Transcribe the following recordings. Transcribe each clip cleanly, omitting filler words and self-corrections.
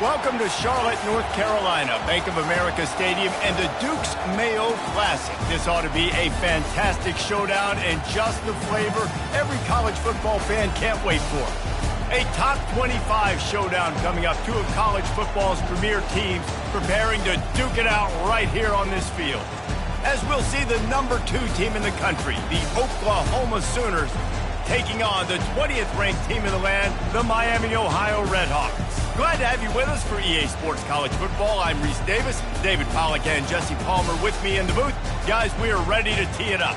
Welcome to Charlotte, North Carolina, Bank of America Stadium, and the Duke's Mayo Classic. This ought to be a fantastic showdown and just the flavor every college football fan can't wait for. A top 25 showdown coming up. Two of college football's premier teams preparing to duke it out right here on this field. As we'll see the number 2 team in the country, the Oklahoma Sooners, taking on the 20th ranked team in the land, the Miami, Ohio Redhawks. Glad to have you with us for EA Sports College Football. I'm Reese Davis, David Pollack and Jesse Palmer with me in the booth. Guys, we are ready to tee it up.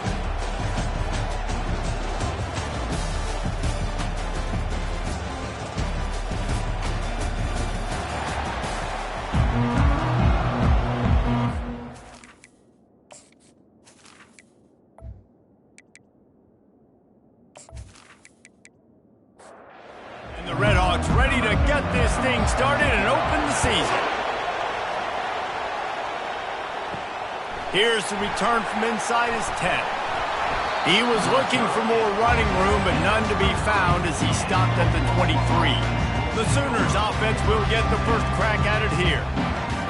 The Redhawks ready to get this thing started and open the season. Here's the return from inside his 10. He was looking for more running room, but none to be found as he stopped at the 23. The Sooners offense will get the first crack at it here.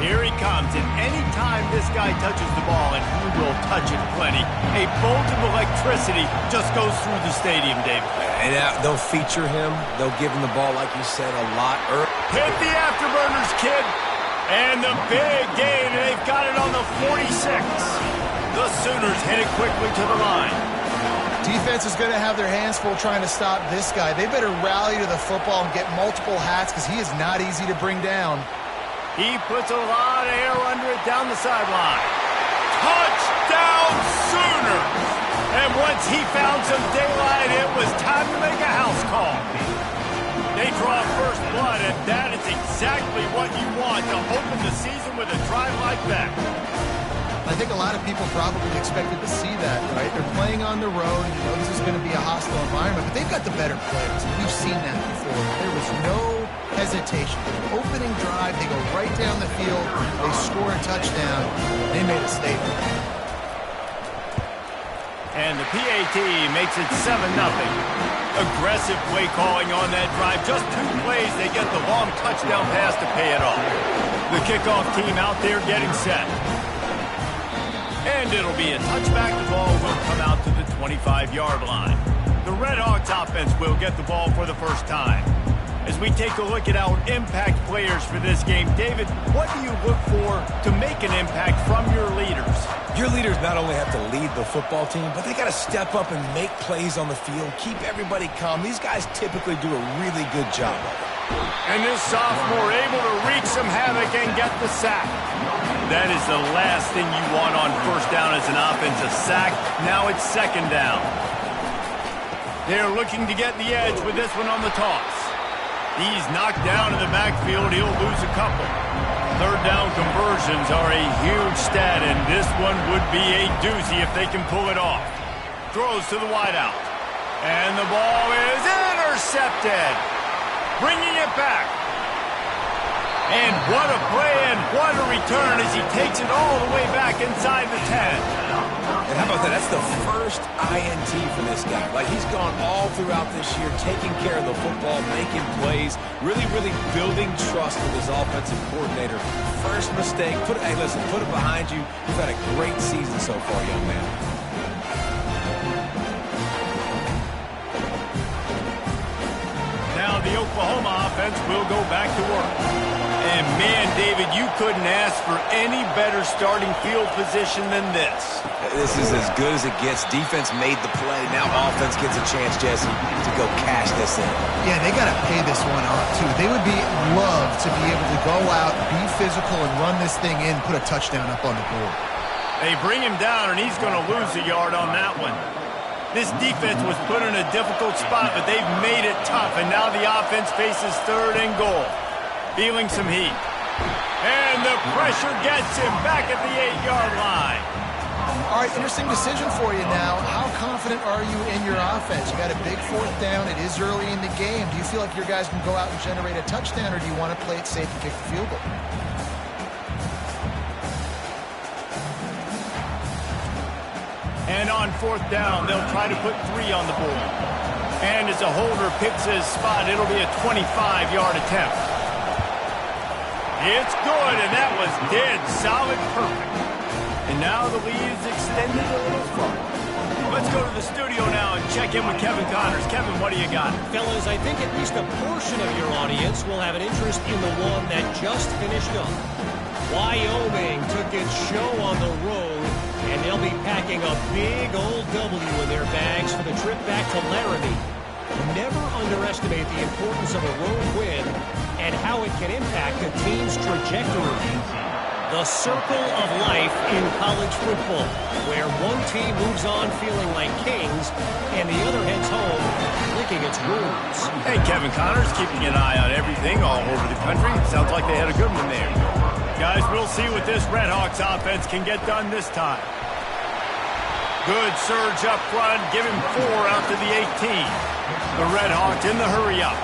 Here he comes, and any time this guy touches the ball, and he will touch it plenty, a bolt of electricity just goes through the stadium, David. And they'll feature him. They'll give him the ball, like you said, a lot early. Hit the afterburners, kid. And the big gain, and they've got it on the 46. The Sooners hit it quickly to the line. Defense is going to have their hands full trying to stop this guy. They better rally to the football and get multiple hats because he is not easy to bring down. He puts a lot of air under it down the sideline. Touchdown Sooners! And once he found some daylight, it was time to make a house call. They draw first blood, and that is exactly what you want to open the season with a drive like that. I think a lot of people probably expected to see that, right? They're playing on the road, and you know this is going to be a hostile environment, but they've got the better players. We've seen that before. There was no hesitation. Opening drive, they go right down the field, they score a touchdown, they made a statement. And the PAT makes it 7-0. Aggressive play calling on that drive. Just 2 plays, they get the long touchdown pass to pay it off. The kickoff team out there getting set. And it'll be a touchback. The ball will come out to the 25-yard line. The Redhawks offense will get the ball for the first time. As we take a look at our impact players for this game, David, what do you look for to make an impact from your leaders? Your leaders not only have to lead the football team, but they got to step up and make plays on the field, keep everybody calm. These guys typically do a really good job of it. And this sophomore able to wreak some havoc and get the sack. That is the last thing you want on first down as an offensive sack. Now it's second down. They're looking to get the edge with this one on the toss. He's knocked down in the backfield. He'll lose a couple. Third down conversions are a huge stat, and this one would be a doozy if they can pull it off. Throws to the wideout. And the ball is intercepted. Bringing it back. And what a play and what a return as he takes it all the way back inside the 10. And how about that? That's the first INT for this guy. Like, he's gone all throughout this year, taking care of the football, making plays, really building trust with his offensive coordinator. First mistake, hey, listen, put it behind you. You've had a great season so far, young man. Now the Oklahoma offense will go back to work. And man, David, you couldn't ask for any better starting field position than this. This is as good as it gets. Defense made the play. Now offense gets a chance, Jesse, to go cash this in. Yeah, they got to pay this one off, too. They would love to be able to go out, be physical, and run this thing in, put a touchdown up on the board. They bring him down, and he's going to lose a yard on that one. This defense was put in a difficult spot, but they've made it tough, and now the offense faces third and goal. Feeling some heat. And the pressure gets him back at the 8-yard line. All right, interesting decision for you now. How confident are you in your offense? You got a big 4th down. It is early in the game. Do you feel like your guys can go out and generate a touchdown, or do you want to play it safe and kick the field goal? And on 4th down, they'll try to put 3 on the board. And as a holder picks his spot, it'll be a 25-yard attempt. It's good, and that was dead solid perfect. And now the lead is extended a little further. Let's go to the studio now and check in with Kevin Connors. Kevin, what do you got? Fellas, I think at least a portion of your audience will have an interest in the one that just finished up. Wyoming took its show on the road, and they'll be packing a big old W in their bags for the trip back to Laramie. Never underestimate the importance of a road win and how it can impact a team's trajectory. The circle of life in college football, where one team moves on feeling like kings and the other heads home licking its wounds. Hey, Kevin Connors, keeping an eye on everything all over the country. Sounds like they had a good one there. Guys, we'll see what this Redhawks offense can get done this time. Good surge up front, give him 4 out to the 18. The Redhawks in the hurry-up.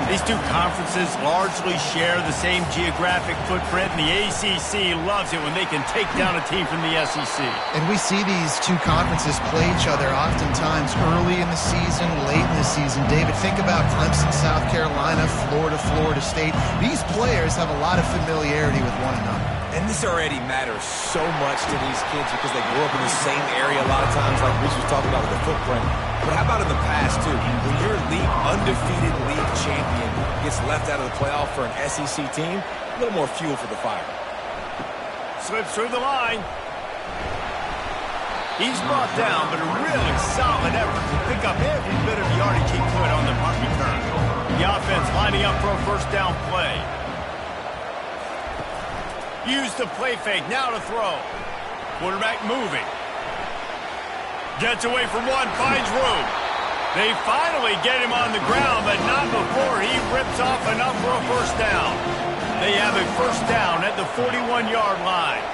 These two conferences largely share the same geographic footprint, and the ACC loves it when they can take down a team from the SEC. And we see these two conferences play each other oftentimes early in the season, late in the season. David, think about Clemson, South Carolina, Florida, Florida State. These players have a lot of familiarity with one another. And this already matters so much to these kids because they grew up in the same area a lot of times, like Reese was talking about with the footprint. But how about in the past, too? When your undefeated league champion gets left out of the playoff for an SEC team, a little more fuel for the fire. Slips through the line. He's brought down, but a really solid effort to pick up every bit of yardage he could on the punt return. The offense lining up for a first down play. Use the play fake, now to throw. Quarterback moving. Gets away from one, finds room. They finally get him on the ground, but not before he rips off enough for a first down. They have a first down at the 41-yard line.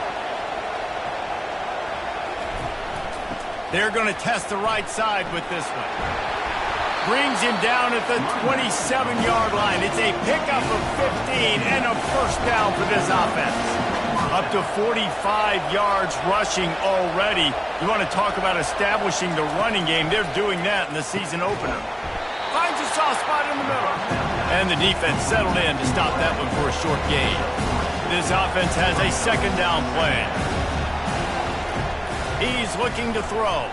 They're going to test the right side with this one. Brings him down at the 27-yard line. It's a pickup of 15 and a first down for this offense. Up to 45 yards rushing already. You want to talk about establishing the running game. They're doing that in the season opener. Finds a soft spot in the middle. And the defense settled in to stop that one for a short gain. This offense has a second down play. He's looking to throw.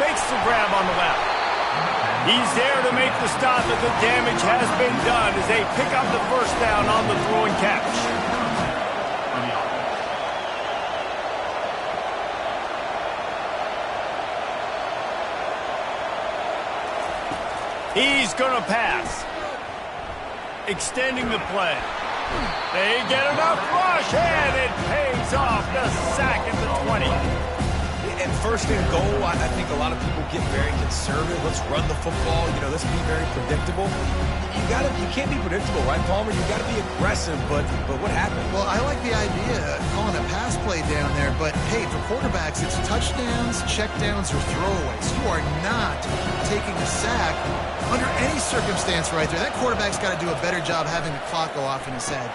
Makes the grab on the left. He's there to make the stop, but the damage has been done as they pick up the first down on the throw and catch. He's going to pass. Extending the play. They get enough rush, and it pays off. The sack at the 20. And first and goal, I think a lot of people get very conservative. Let's run the football. You know, let's be very predictable. You can't be predictable, right, Palmer? You got to be aggressive, but what happened? Well, I like the idea of calling a pass play down there, but hey, for quarterbacks, it's touchdowns, checkdowns, or throwaways. You are not taking a sack under any circumstance right there. That quarterback's got to do a better job having the clock go off in his head.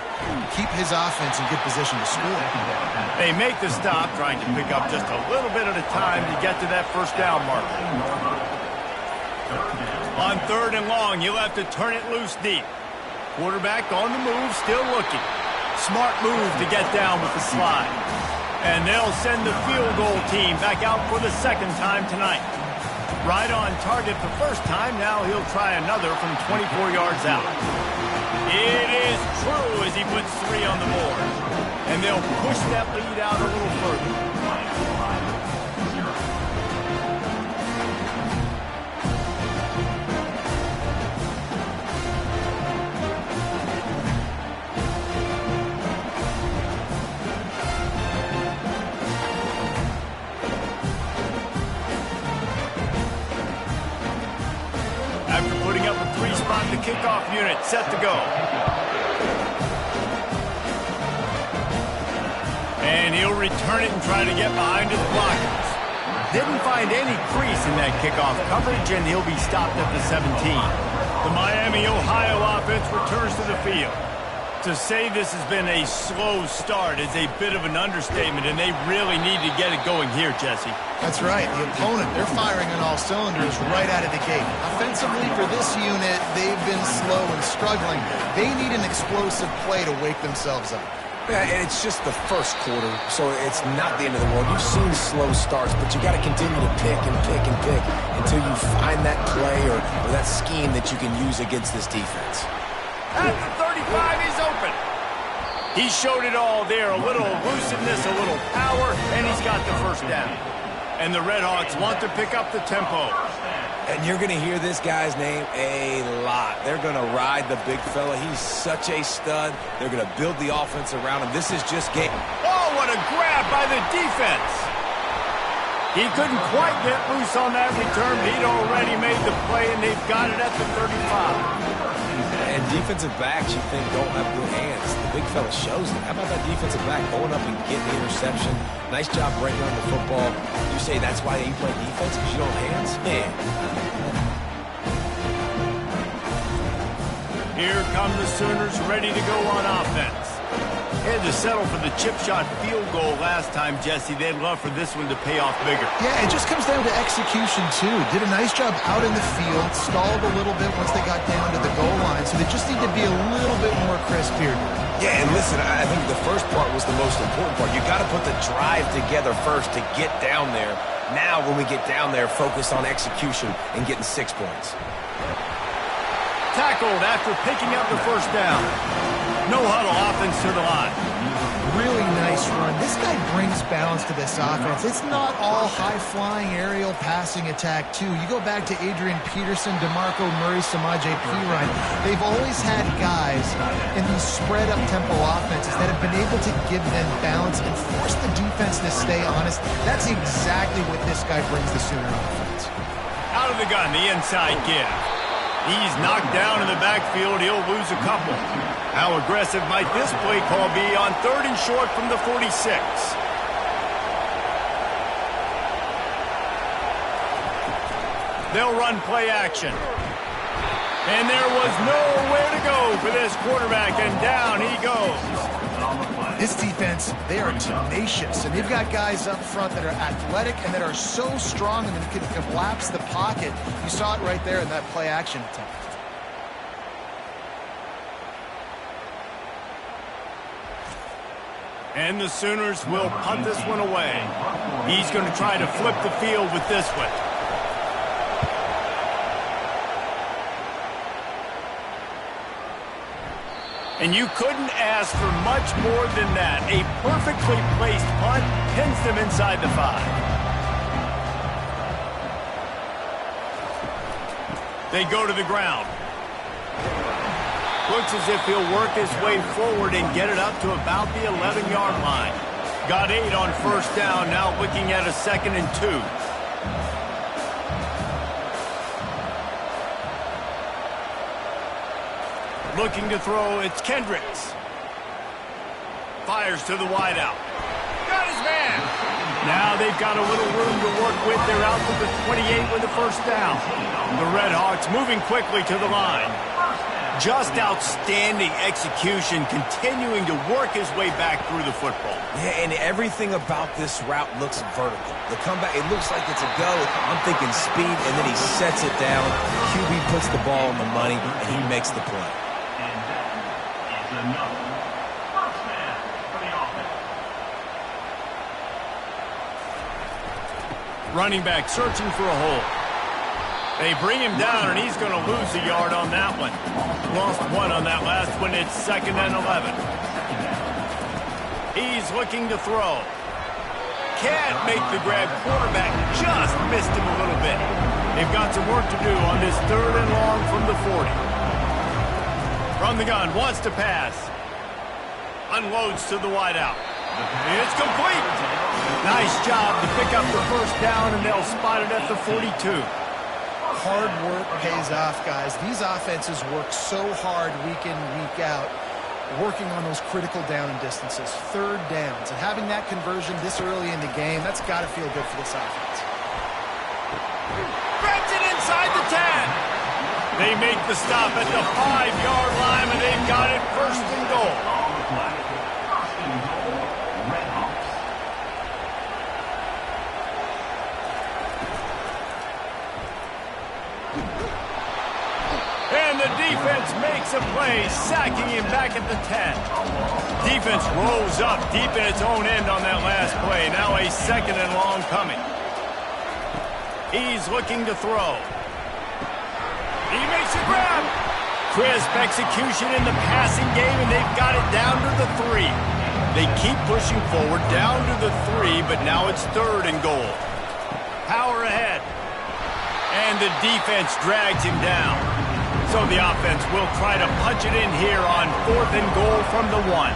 Keep his offense in good position to score. They make the stop, trying to pick up just a little bit at a time to get to that first down marker. On third and long, you'll have to turn it loose deep. Quarterback on the move, still looking. Smart move to get down with the slide. And they'll send the field goal team back out for the second time tonight. Right on target the first time, now he'll try another from 24 yards out. It is true as he puts 3 on the board. And they'll push that lead out a little further. After putting up a 3-spot, the kickoff unit set to go. And he'll return it and try to get behind his blockers. Didn't find any crease in that kickoff coverage, and he'll be stopped at the 17. The Miami, Ohio offense returns to the field. To say this has been a slow start is a bit of an understatement, and they really need to get it going here, Jesse. That's right. The opponent, they're firing on all cylinders right out of the gate. Offensively, for this unit, they've been slow and struggling. They need an explosive play to wake themselves up. Yeah, and it's just the first quarter, so it's not the end of the world. You've seen slow starts, but you got to continue to pick and pick and pick until you find that play or that scheme that you can use against this defense. At the 35, he's open. He showed it all there. A little elusiveness, a little power, and he's got the first down. And the Redhawks want to pick up the tempo. And you're going to hear this guy's name a lot. They're going to ride the big fella. He's such a stud. They're going to build the offense around him. This is just game. Oh, what a grab by the defense. He couldn't quite get loose on that return. He'd already made the play, and they've got it at the 35. And defensive backs, you think, don't have good hands. The big fella shows it. How about that defensive back going up and getting the interception? Nice job breaking on the football. You say that's why you play defense, because you don't have hands? Man. Here come the Sooners ready to go on offense. They had to settle for the chip shot field goal last time, Jesse. They'd love for this one to pay off bigger. Yeah, it just comes down to execution, too. Did a nice job out in the field, stalled a little bit once they got down to the goal line, so they just need to be a little bit more crisp here. Yeah, and listen, I think the first part was the most important part. You got to put the drive together first to get down there. Now, when we get down there, focus on execution and getting 6 points. Tackled after picking up the first down. No huddle offense to the line. Really nice run. This guy brings balance to this offense. It's not all high-flying aerial passing attack, too. You go back to Adrian Peterson, DeMarco Murray, Samaje Perine. They've always had guys in these spread-up tempo offenses that have been able to give them balance and force the defense to stay honest. That's exactly what this guy brings the Sooner offense. Out of the gun, the inside give. He's knocked down in the backfield. He'll lose a couple. How aggressive might this play call be on 3rd and short from the 46? They'll run play action. And there was nowhere to go for this quarterback, and down he goes. This defense, they are tenacious, and they've got guys up front that are athletic and that are so strong and that can collapse the pocket. You saw it right there in that play action attempt. And the Sooners will punt this one away. He's going to try to flip the field with this one. And you couldn't ask for much more than that. A perfectly placed punt pins them inside the 5. They go to the ground. Looks as if he'll work his way forward and get it up to about the 11-yard line. Got 8 on first down, now looking at a 2nd and 2. Looking to throw, it's Kendricks. Fires to the wideout. Got his man. Now they've got a little room to work with. They're out to the 28 with the first down. The Redhawks moving quickly to the line. Just outstanding execution, continuing to work his way back through the football. Yeah, and everything about this route looks vertical. The comeback, it looks like it's a go. I'm thinking speed, and then he sets it down. QB puts the ball on the money, and he makes the play. Running back searching for a hole. They bring him down, and he's going to lose a yard on that one. Lost 1 on that last one. It's 2nd and 11. He's looking to throw. Can't make the grab. Quarterback just missed him a little bit. They've got some work to do on this 3rd and long from the 40. From the gun, wants to pass. Unloads to the wideout. It's complete. Nice job to pick up the first down, and they'll spot it at the 42. Hard work pays off, guys. These offenses work so hard week in, week out, working on those critical down and distances, 3rd downs. And having that conversion this early in the game, that's got to feel good for this offense. Grabs it inside the 10. They make the stop at the 5-yard line, and they've got it first and goal. And the defense makes a play, sacking him back at the 10. Defense rolls up deep in its own end on that last play. Now a second and long coming. He's looking to throw. He makes a grab. Crisp execution in the passing game, and they've got it down to the 3. They keep pushing forward down to the 3, but now it's third and goal. Power ahead. And the defense drags him down. So the offense will try to punch it in here on fourth and goal from the 1.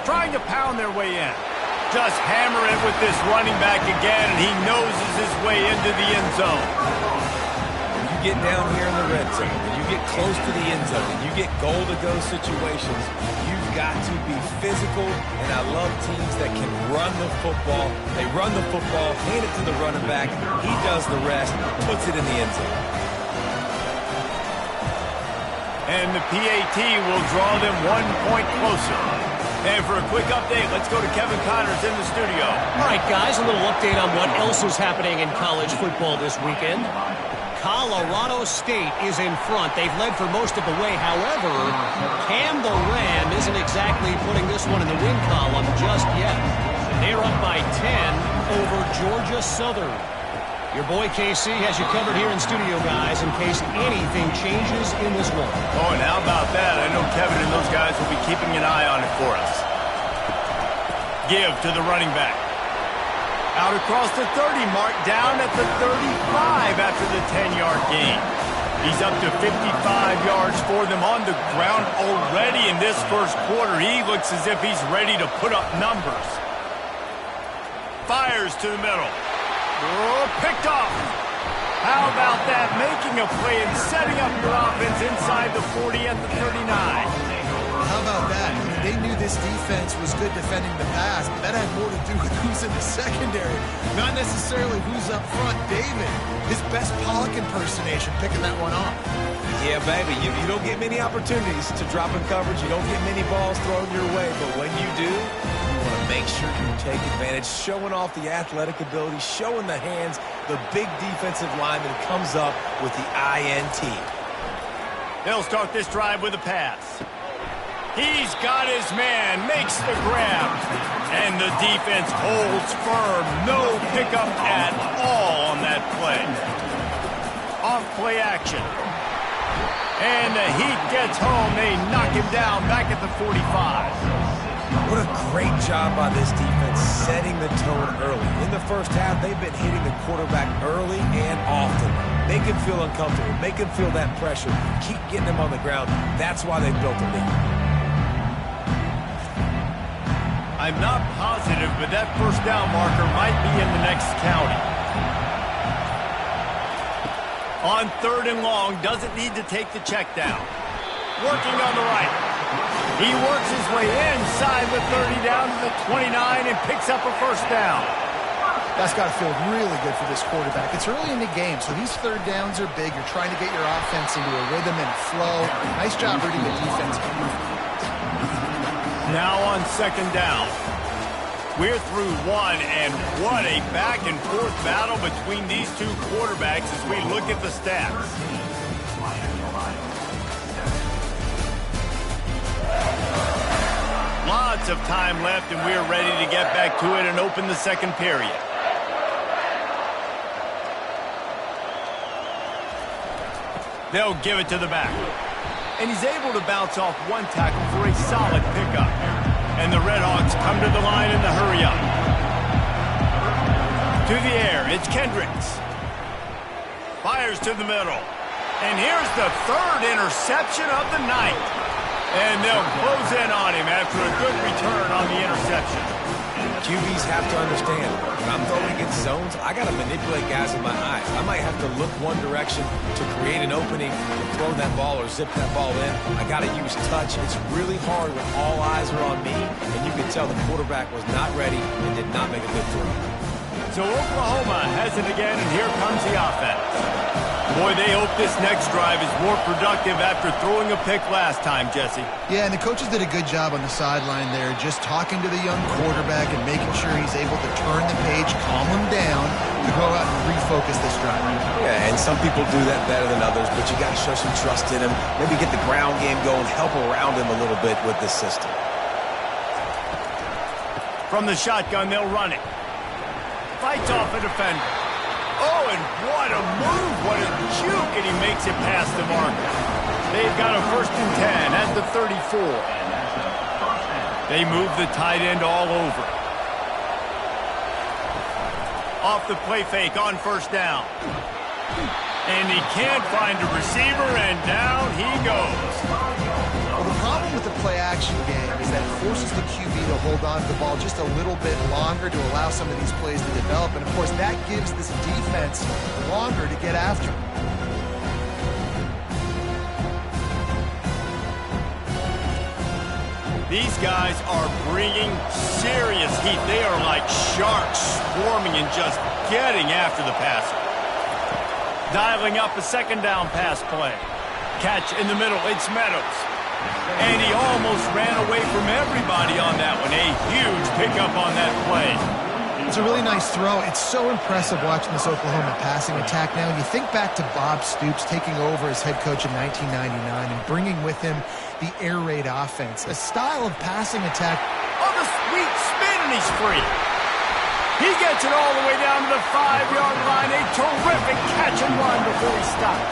Trying to pound their way in. Just hammer it with this running back again, and he noses his way into the end zone. When you get down here in the red zone, when you get close to the end zone, and you get goal-to-go situations, you've got to be physical, and I love teams that can run the football. They run the football, hand it to the running back, he does the rest, puts it in the end zone. And the PAT will draw them 1 point closer. And for a quick update, let's go to Kevin Connors in the studio. All right, guys, a little update on what else is happening in college football this weekend. Colorado State is in front. They've led for most of the way. However, Cam the Ram isn't exactly putting this one in the win column just yet. They're up by 10 over Georgia Southern. Your boy KC has you covered here in studio, guys, in case anything changes in this one. Oh, and how about that? I know Kevin and those guys will be keeping an eye on it for us. Give to the running back. Out across the 30 mark, down at the 35 after the 10-yard gain. He's up to 55 yards for them on the ground already in this first quarter. He looks as if he's ready to put up numbers. Fires to the middle. Oh, picked off. How about that? Making a play and setting up your offense inside the 40 at the 39. How about that? I mean, they knew this defense was good defending the pass, but that had more to do with who's in the secondary, not necessarily who's up front. David, his best Pollock impersonation, picking that one off. Yeah, baby, you don't get many opportunities to drop in coverage. You don't get many balls thrown your way, but when you do, you want to make sure you take advantage, showing off the athletic ability, showing the hands. The big defensive lineman comes up with the INT. They'll start this drive with a pass. He's got his man, makes the grab, and the defense holds firm. No pickup at all on that play. Off play action. And the Heat gets home. They knock him down back at the 45. What a great job by this defense setting the tone early. In the first half, they've been hitting the quarterback early and often. Make him feel uncomfortable. Make him feel that pressure. Keep getting him on the ground. That's why they built a lead. I'm not positive, but that first down marker might be in the next county. On third and long, doesn't need to take the check down. Working on the right. He works his way inside the 30 down to the 29 and picks up a first down. That's got to feel really good for this quarterback. It's early in the game, so these third downs are big. You're trying to get your offense into a rhythm and a flow. Nice job reading the defense. Now on second down. We're through one, and what a back-and-forth battle between these two quarterbacks as we look at the stats. Lots of time left, and we're ready to get back to it and open the second period. They'll give it to the back. And he's able to bounce off one tackle for a solid pickup. And the Redhawks come to the line in the hurry-up. To the air, it's Kendricks. Fires to the middle. And here's the third interception of the night. And they'll close in on him after a good return on the interception. QBs have to understand, when I'm throwing against zones, I got to manipulate guys with my eyes. I might have to look one direction to create an opening and throw that ball or zip that ball in. I got to use touch. It's really hard when all eyes are on me, and you can tell the quarterback was not ready and did not make a good throw. So Oklahoma has it again, and here comes the offense. Boy, they hope this next drive is more productive after throwing a pick last time, Jesse. Yeah, and the coaches did a good job on the sideline there, just talking to the young quarterback and making sure he's able to turn the page, calm him down, to go out and refocus this drive. Yeah, and some people do that better than others, but you got to show some trust in him. Maybe get the ground game going, help around him a little bit with this system. From the shotgun, they'll run it. Fights off a defender. Oh, and what a move, what a juke, and he makes it past the marker. They've got a 1st and 10 at the 34. They move the tight end all over. Off the play fake on 1st down. And he can't find a receiver, and down he goes. Well, the problem with the play-action game is that it forces the QB to hold on to the ball just a little bit longer to allow some of these plays to develop. And, of course, that gives this defense longer to get after. These guys are bringing serious heat. They are like sharks swarming and just getting after the passer. Dialing up a 2nd down pass play. Catch in the middle. It's Meadows. And he almost ran away from everybody on that one. A huge pickup on that play. It's a really nice throw. It's so impressive watching this Oklahoma passing attack now. And you think back to Bob Stoops taking over as head coach in 1999 and bringing with him the air raid offense, a style of passing attack. Oh, the sweet spin, and he's free. He gets it all the way down to the 5-yard line. A terrific catch and run before he stopped.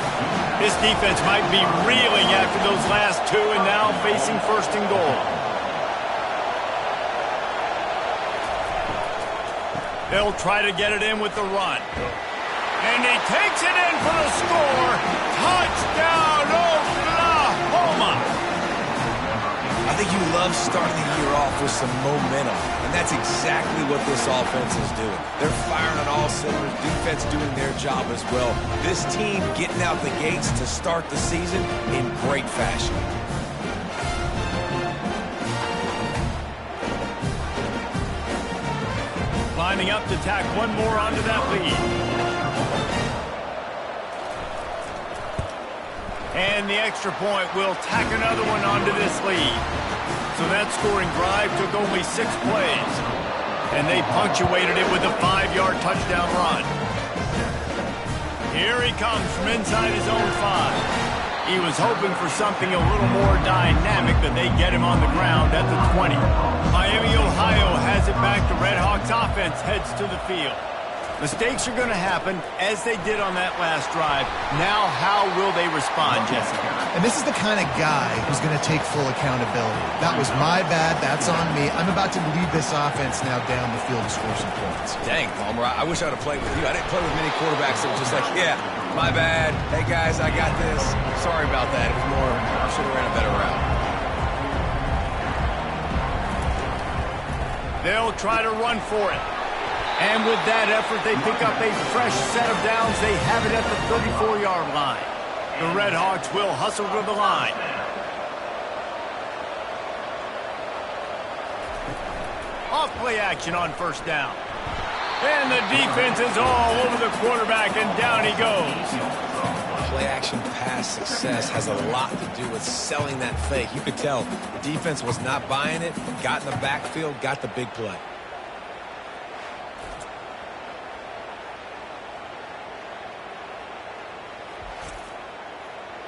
This defense might be reeling after those last 2 and now facing 1st and goal. They'll try to get it in with the run. And he takes it in for the score. Touchdown, Oklahoma! I think you love starting the year off with some momentum, and that's exactly what this offense is doing. They're firing on all cylinders, defense doing their job as well. This team getting out the gates to start the season in great fashion. Lining up to tack one more onto that lead. And the extra point will tack another one onto this lead. So that scoring drive took only 6 plays. And they punctuated it with a 5-yard touchdown run. Here he comes from inside his own 5. He was hoping for something a little more dynamic, but they get him on the ground at the 20. Miami, Ohio has it back. The Red Hawks offense heads to the field. Mistakes are going to happen, as they did on that last drive. Now, how will they respond, Jesse? And this is the kind of guy who's going to take full accountability. That was my bad. That's on me. I'm about to lead this offense now down the field to score some points. Dang, Palmer, I wish I would have played with you. I didn't play with many quarterbacks that were just like, yeah, my bad. Hey, guys, I got this. Sorry about that. It was more, I should have ran a better route. They'll try to run for it. And with that effort, they pick up a fresh set of downs. They have it at the 34-yard line. The Red Hawks will hustle to the line. Off play action on 1st down. And the defense is all over the quarterback, and down he goes. Play action pass success has a lot to do with selling that fake. You could tell the defense was not buying it, got in the backfield, got the big play.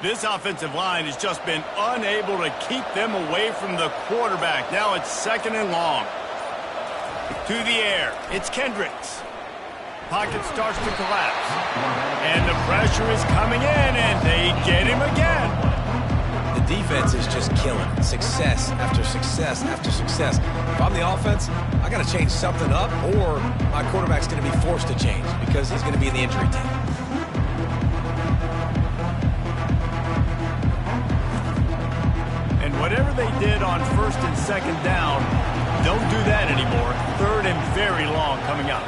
This offensive line has just been unable to keep them away from the quarterback. Now it's 2nd and long. To the air. It's Kendricks. Pocket starts to collapse. And the pressure is coming in, and they get him again. The defense is just killing it. Success after success after success. If I'm the offense, I got to change something up, or my quarterback's going to be forced to change because he's going to be in the injury team. Whatever they did on 1st and 2nd down, don't do that anymore. 3rd and very long coming up.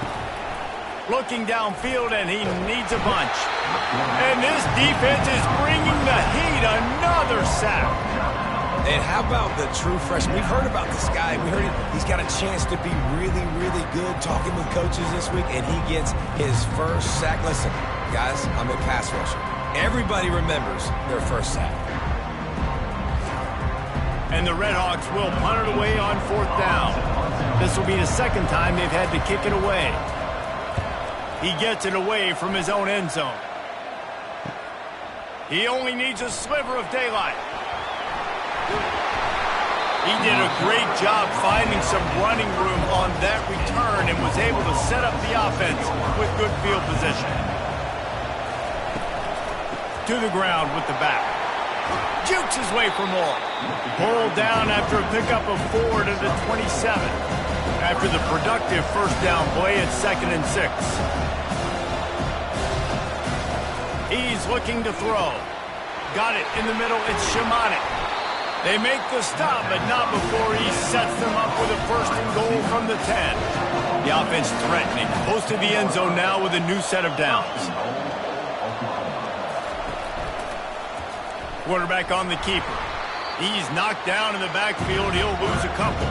Looking downfield, and he needs a bunch. And this defense is bringing the heat. Another sack. And how about the true freshman? We've heard about this guy. We heard he's got a chance to be really, really good. Talking with coaches this week, and he gets his first sack. Listen, Guys, I'm a pass rusher. Everybody remembers their first sack. And the Redhawks will punt it away on 4th down. This will be the second time they've had to kick it away. He gets it away from his own end zone. He only needs a sliver of daylight. He did a great job finding some running room on that return and was able to set up the offense with good field position. To the ground with the back. Jukes his way for more. Pulled down after a pickup of 4 to the 27. After the productive first down play at 2nd and 6. He's looking to throw. Got it in the middle. It's Shimonic. They make the stop, but not before he sets them up with a 1st and goal from the 10. The offense threatening. Close to the end zone now with a new set of downs. Quarterback on the keeper. He's knocked down in the backfield. He'll lose a couple.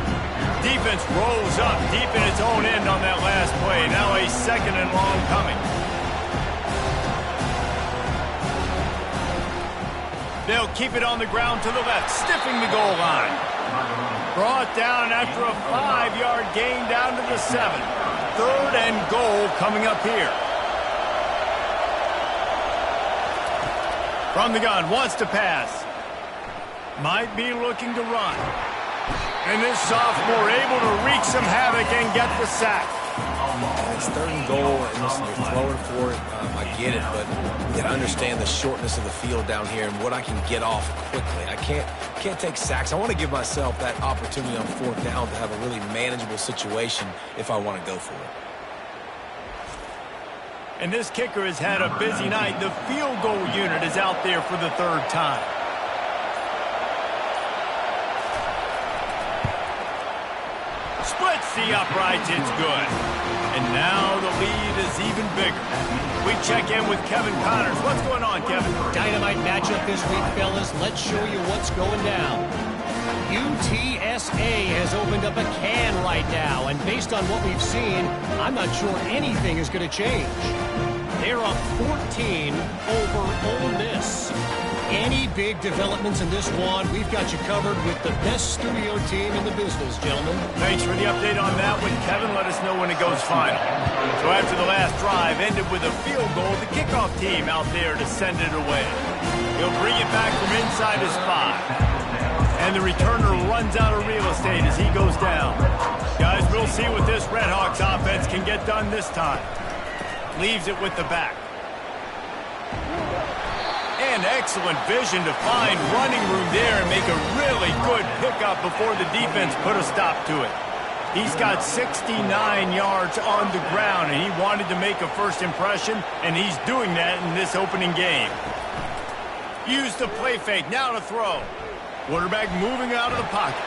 Defense rolls up deep in its own end on that last play. Now a 2nd and long coming. They'll keep it on the ground to the left, stiffing the goal line. Brought down after a 5-yard gain down to the 7. 3rd and goal coming up here. From the gun, wants to pass. Might be looking to run. And this sophomore able to wreak some havoc and get the sack. It's 3rd and goal, and listen, you're throwing for it. I get it, but you got to understand the shortness of the field down here and what I can get off quickly. I can't take sacks. I want to give myself that opportunity on 4th down to have a really manageable situation if I want to go for it. And this kicker has had a busy night. The field goal unit is out there for the 3rd time. Splits the uprights, it's good. And now the lead is even bigger. We check in with Kevin Connors. What's going on, Kevin? Dynamite matchup this week, fellas. Let's show you what's going down. UTSA has opened up a can right now, and based on what we've seen, I'm not sure anything is going to change. They're up 14 over Ole Miss. Any big developments in this one, we've got you covered with the best studio team in the business, gentlemen. Thanks for the update on that one, Kevin. Let us know when it goes final. So after the last drive ended with a field goal, the kickoff team out there to send it away. He'll bring it back from inside his 5. And the returner runs out of real estate as he goes down. Guys, we'll see what this Redhawks offense can get done this time. Leaves it with the back. And excellent vision to find running room there and make a really good pickup before the defense put a stop to it. He's got 69 yards on the ground, and he wanted to make a first impression, and he's doing that in this opening game. Use the play fake, now to throw. Quarterback moving out of the pocket.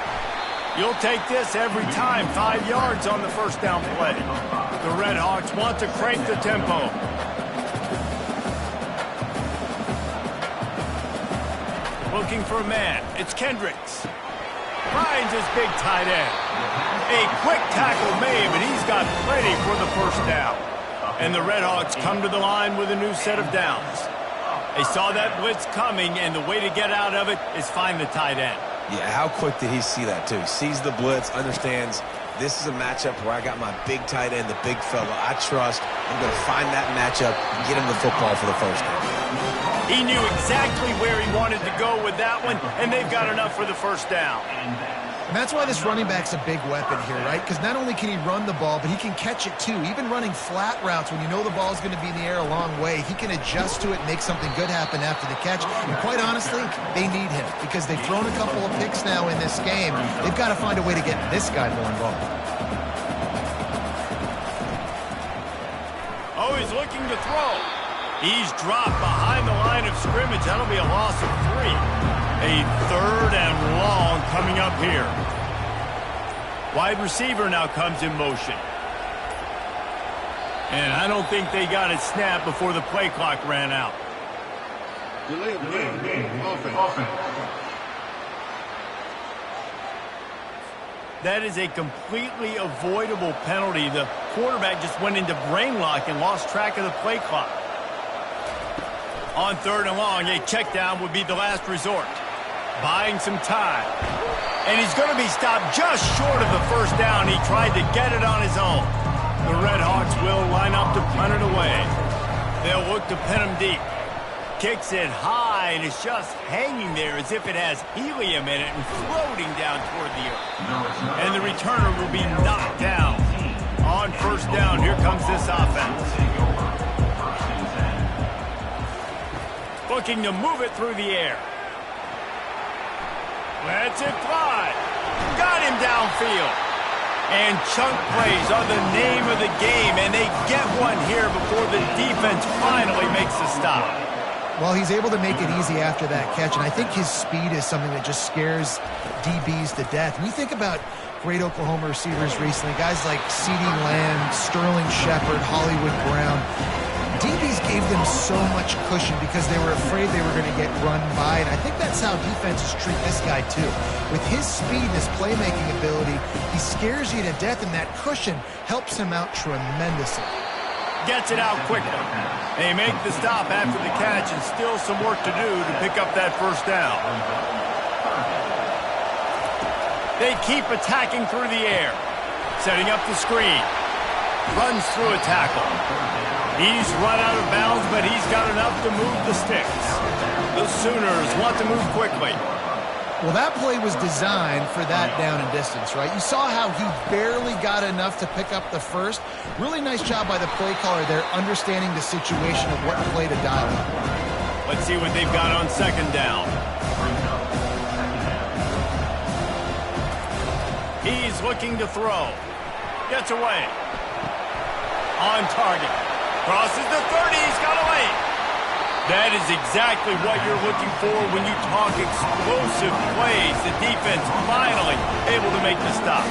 You'll take this every time. 5 yards on the first down play. The Redhawks want to crank the tempo. Looking for a man. It's Kendricks. Finds his big tight end. A quick tackle made, but he's got plenty for the first down. And the Redhawks come to the line with a new set of downs. They saw that blitz coming, and the way to get out of it is find the tight end. Yeah, how quick did he see that, too? Sees the blitz, understands this is a matchup where I got my big tight end, the big fella I trust. I'm going to find that matchup and get him the football for the first down. He knew exactly where he wanted to go with that one, and they've got enough for the first down. And that's why this running back's a big weapon here, right? Because not only can he run the ball, but he can catch it too. Even running flat routes when you know the ball's going to be in the air a long way, he can adjust to it and make something good happen after the catch. And quite honestly, they need him because they've thrown a couple of picks now in this game. They've got to find a way to get this guy more involved. Oh, he's looking to throw. He's dropped behind the line of scrimmage. That'll be a loss of 3. A 3rd and long coming up here. Wide receiver now comes in motion. And I don't think they got it snapped before the play clock ran out. Delay of game. Offense. That is a completely avoidable penalty. The quarterback just went into brain lock and lost track of the play clock. On 3rd and long, a check down would be the last resort. Buying some time. And he's going to be stopped just short of the first down. He tried to get it on his own. The Red Hawks will line up to punt it away. They'll look to pin him deep. Kicks it high, and it's just hanging there as if it has helium in it and floating down toward the earth. And the returner will be knocked down. On 1st down, here comes this offense. Looking to move it through the air. Lets it fly. Got him downfield. And chunk plays are the name of the game, and they get one here before the defense finally makes the stop. Well, he's able to make it easy after that catch, and I think his speed is something that just scares DBs to death. When you think about great Oklahoma receivers recently, guys like CeeDee Lamb, Sterling Shepard, Hollywood Brown, DBs gave them so much cushion because they were afraid they were going to get run by, and I think that's how defenses treat this guy too. With his speed and his playmaking ability, he scares you to death, and that cushion helps him out tremendously. Gets it out quickly. They make the stop after the catch, and still some work to do to pick up that 1st down. They keep attacking through the air. Setting up the screen. Runs through a tackle. He's run out of bounds, but he's got enough to move the sticks. The Sooners want to move quickly. Well, that play was designed for that down and distance, right? You saw how he barely got enough to pick up the first. Really nice job by the play caller there, understanding the situation of what play to dial up. Let's see what they've got on 2nd down. He's looking to throw. Gets away. On target. Crosses the 30. He's got away. That is exactly what you're looking for when you talk explosive plays. The defense finally able to make the stop.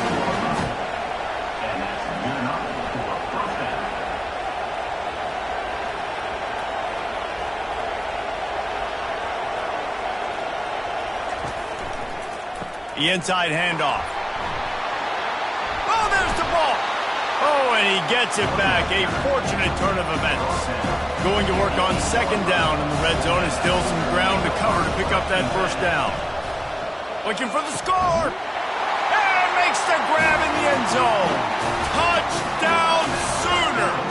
The inside handoff. Oh, there's the ball. Oh, and he gets it back. A fortunate turn of events. Going to work on 2nd down in the red zone, and still some ground to cover to pick up that 1st down. Looking for the score. And makes the grab in the end zone. Touchdown Sooners.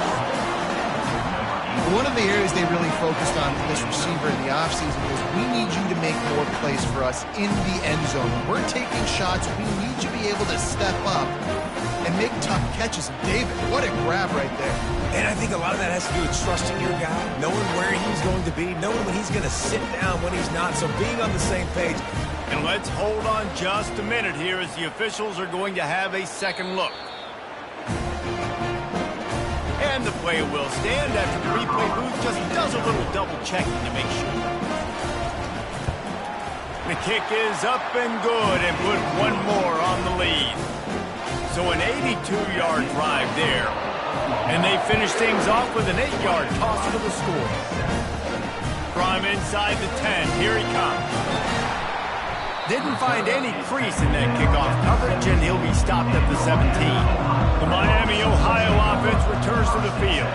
One of the areas they really focused on this receiver in the offseason was we need you to make more plays for us in the end zone. When we're taking shots, we need you to be able to step up and make tough catches. And David, what a grab right there. And I think a lot of that has to do with trusting your guy, knowing where he's going to be, knowing when he's going to sit down, when he's not. So being on the same page. And let's hold on just a minute here as the officials are going to have a second look. And the play will stand after the replay booth just does a little double checking to make sure. The kick is up and good and put one more on the lead. So an 82-yard drive there. And they finish things off with an 8-yard toss for the score. From inside the 10, here he comes. Didn't find any crease in that kickoff coverage, and he'll be stopped at the 17. The Miami, Ohio offense returns to the field.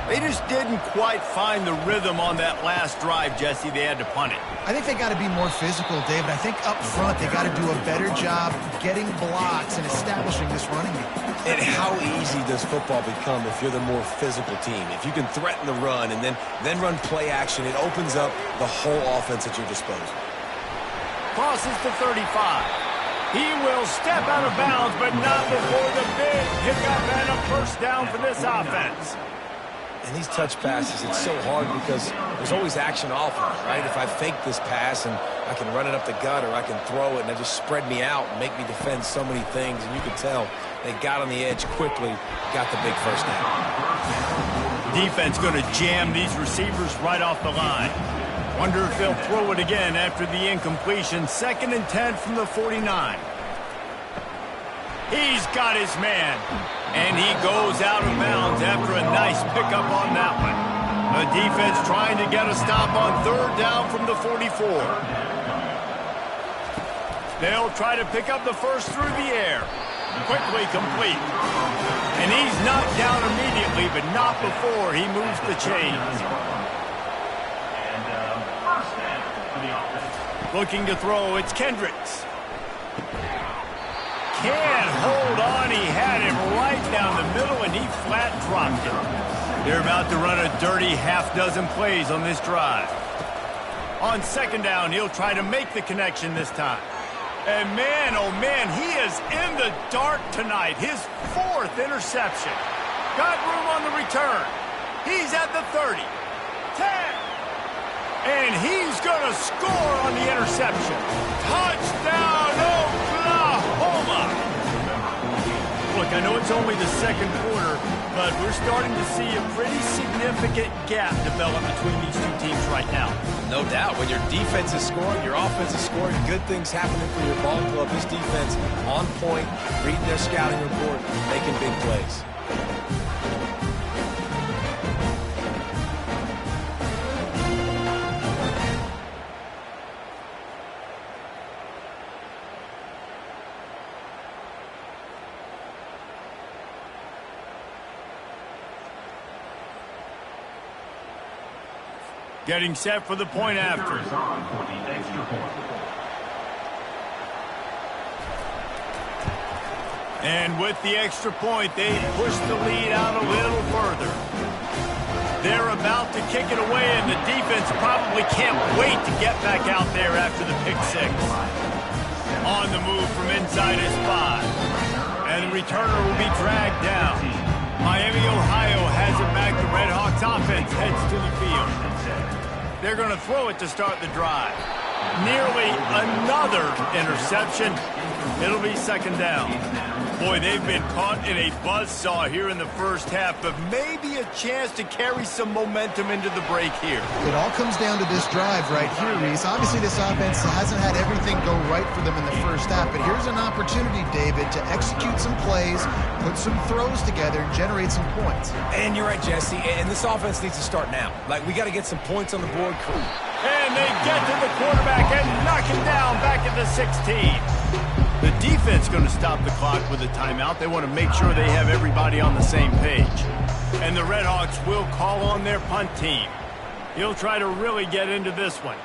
They just didn't quite find the rhythm on that last drive, Jesse. They had to punt it. I think they got to be more physical, David. I think up front they got to do a better job getting blocks and establishing this running game. And how easy does football become if you're the more physical team? If you can threaten the run and then run play action, it opens up the whole offense at your disposal. Crosses to 35. He will step out of bounds, but not before the big pickup and a 1st down for this offense. And these touch passes, it's so hard because there's always action off of it, right? If I fake this pass and I can run it up the gut or I can throw it and it just spread me out and make me defend so many things. And you can tell they got on the edge quickly, got the big 1st down. Defense going to jam these receivers right off the line. Wonder if they'll throw it again after the incompletion. 2nd and 10 from the 49. He's got his man. And he goes out of bounds after a nice pickup on that one. The defense trying to get a stop on 3rd down from the 44. They'll try to pick up the first through the air. Quickly complete. And he's knocked down immediately, but not before he moves the chains. Looking to throw, it's Kendricks. Can't hold on. He had him right down the middle, and he flat dropped it. They're about to run a dirty half-dozen plays on this drive. On second down, he'll try to make the connection this time. And man, oh man, he is in the dark tonight. His 4th interception. Got room on the return. He's at the 30. 10. And he's going to score on the interception. Touchdown, Oklahoma! Look, I know it's only the second quarter, but we're starting to see a pretty significant gap develop between these two teams right now. No doubt. When your defense is scoring, your offense is scoring, good things happening for your ball club. This defense on point, reading their scouting report, making big plays. Getting set for the point after. And with the extra point, they push the lead out a little further. They're about to kick it away, and the defense probably can't wait to get back out there after the pick six. On the move from inside his 5. And the returner will be dragged down. Miami, Ohio has it back. The Red Hawks offense heads to the field. They're going to throw it to start the drive. Nearly another interception. It'll be second down. Boy, they've been caught in a buzzsaw here in the first half, but maybe a chance to carry some momentum into the break here. It all comes down to this drive right here, Reese. Obviously, this offense hasn't had everything go right for them in the first half, but here's an opportunity, David, to execute some plays, put some throws together, and generate some points. And you're right, Jesse, and this offense needs to start now. Like, we got to get some points on the board. And they get to the quarterback and knock him down back at the 16. The defense going to stop the clock with a timeout. They want to make sure they have everybody on the same page. And the Red Hawks will call on their punt team. He'll try to really get into this one.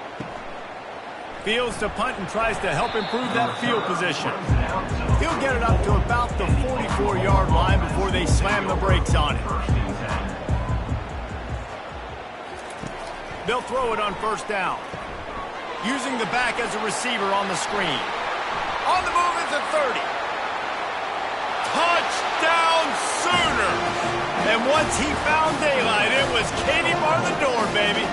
Fields to punt and tries to help improve that field position. He'll get it up to about the 44-yard line before they slam the brakes on it. They'll throw it on first down. Using the back as a receiver on the screen. On the move is a 30. Touchdown Sooners! And once he found daylight, it was Katie bar the door, baby.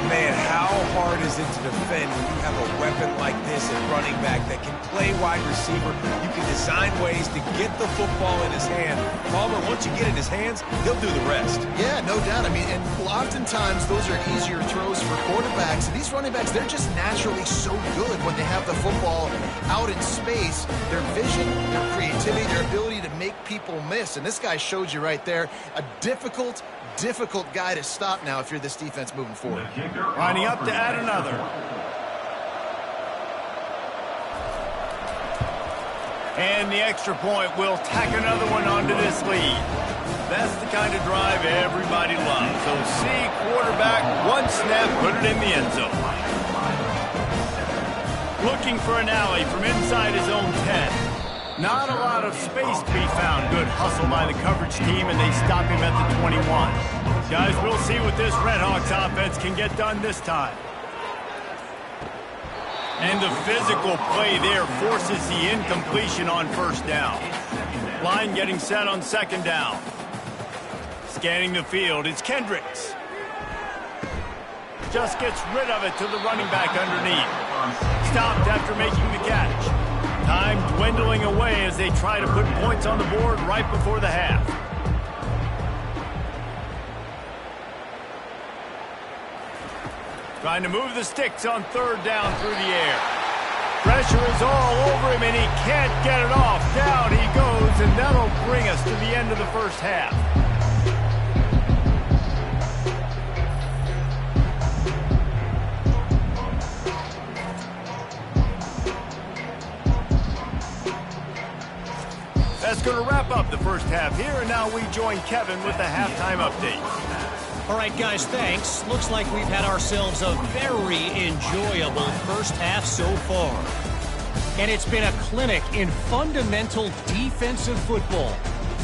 Man, how hard is it to defend when you have a weapon like this at running back that can play wide receiver? You can design ways to get the football in his hand. Palmer, once you get it in his hands, he'll do the rest. Yeah, no doubt. I mean, and oftentimes those are easier throws for quarterbacks. And these running backs, they're just naturally so good when they have the football out in space. Their vision, their creativity, their ability to make people miss. And this guy showed you right there a difficult guy to stop now if you're this defense moving forward. Lining up to add another. And the extra point will tack another one onto this lead. That's the kind of drive everybody loves. So see quarterback, one snap, put it in the end zone. Looking for an alley from inside his own 10. Not a lot of space to be found. Good hustle by the coverage team, and they stop him at the 21. Guys, we'll see what this Red Hawks offense can get done this time. And the physical play there forces the incompletion on first down. Line getting set on second down. Scanning the field, it's Kendricks. Just gets rid of it to the running back underneath. Stopped after making the catch. Time dwindling away as they try to put points on the board right before the half. Trying to move the sticks on third down through the air. Pressure is all over him, and he can't get it off. Down he goes, and that'll bring us to the end of the first half. That's going to wrap up the first half here, and now we join Kevin with the halftime update. All right, guys, thanks. Looks like we've had ourselves a very enjoyable first half so far. And it's been a clinic in fundamental defensive football.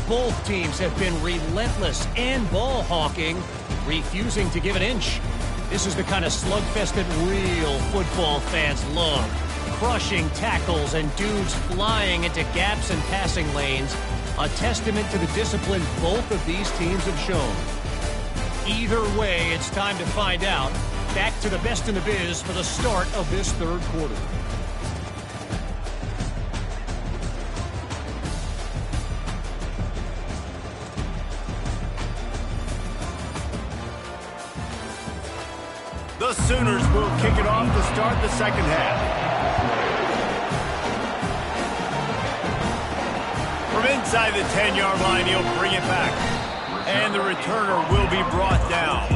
Both teams have been relentless and ball hawking, refusing to give an inch. This is the kind of slugfest that real football fans love. Crushing tackles and dudes flying into gaps and passing lanes. A testament to the discipline both of these teams have shown. Either way, it's time to find out. Back to the best in the biz for the start of this third quarter. The Sooners will kick it off to start the second half. From inside the 10-yard line, he'll bring it back. And the returner will be brought down.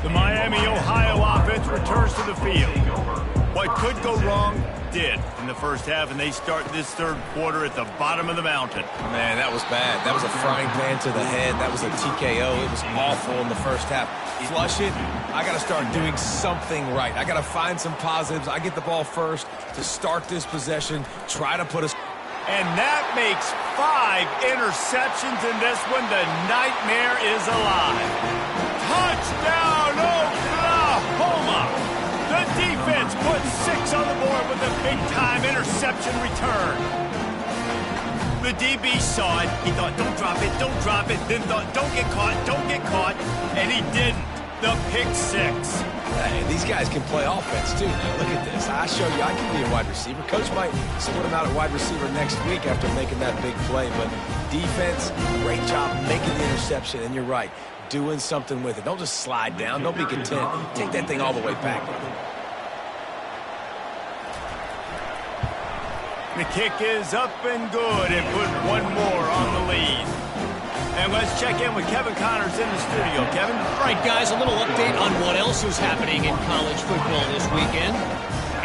The Miami, Ohio offense returns to the field. What could go wrong did in the first half, and they start this third quarter at the bottom of the mountain. Man, that was bad. That was a frying pan to the head. That was a TKO. It was awful in the first half. Flush it. I got to start doing something right. I got to find some positives. I get the ball first to start this possession, try to put us. And that makes 5 interceptions in this one. The nightmare is alive. Touchdown, Oklahoma! The defense puts 6 on the board with a big-time interception return. The DB saw it. He thought, don't drop it, don't drop it. Then thought, don't get caught. And he didn't. The pick 6. Hey, these guys can play offense, too. Now, look at this. I show you I can be a wide receiver. Coach might split him out at wide receiver next week after making that big play. But defense, great job making the interception. And you're right, doing something with it. Don't just slide down. Don't be content. Take that thing all the way back. The kick is up and good and put one more on the lead. And let's check in with Kevin Connors in the studio. Kevin? All right, guys, a little update on what else is happening in college football this weekend.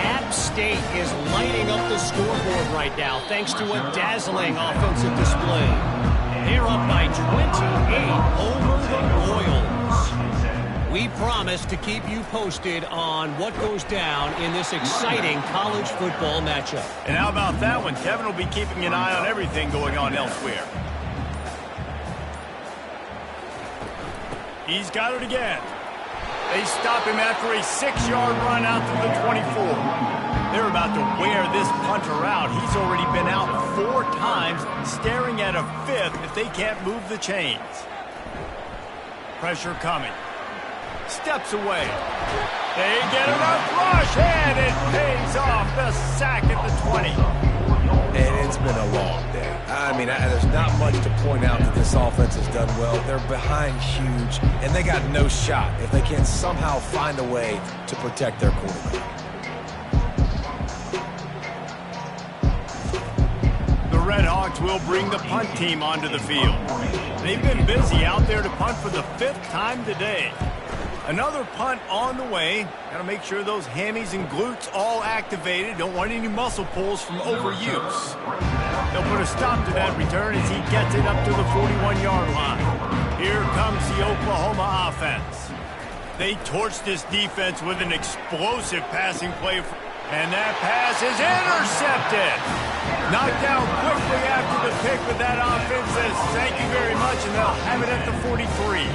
App State is lighting up the scoreboard right now thanks to a dazzling offensive display. They're up by 28 over the Royals. We promise to keep you posted on what goes down in this exciting college football matchup. And how about that one? Kevin will be keeping an eye on everything going on elsewhere. He's got it again. They stop him after a 6-yard run out to the 24. They're about to wear this punter out. He's already been out 4 times, staring at a 5th if they can't move the chains. Pressure coming. Steps away. They get enough rush, and it pays off. The sack at the 20. And it's been a long day. I mean, there's not much to point out that this offense has done well. They're behind huge, and they got no shot if they can't somehow find a way to protect their quarterback. The Red Hawks will bring the punt team onto the field. They've been busy out there to punt for the 5th time today. Another punt on the way. Got to make sure those hammies and glutes all activated. Don't want any muscle pulls from overuse. They'll put a stop to that return as he gets it up to the 41-yard line. Here comes the Oklahoma offense. They torch this defense with an explosive passing play. And that pass is intercepted. Knocked down quickly after the pick, but that offense says thank you very much, and they'll have it at the 43.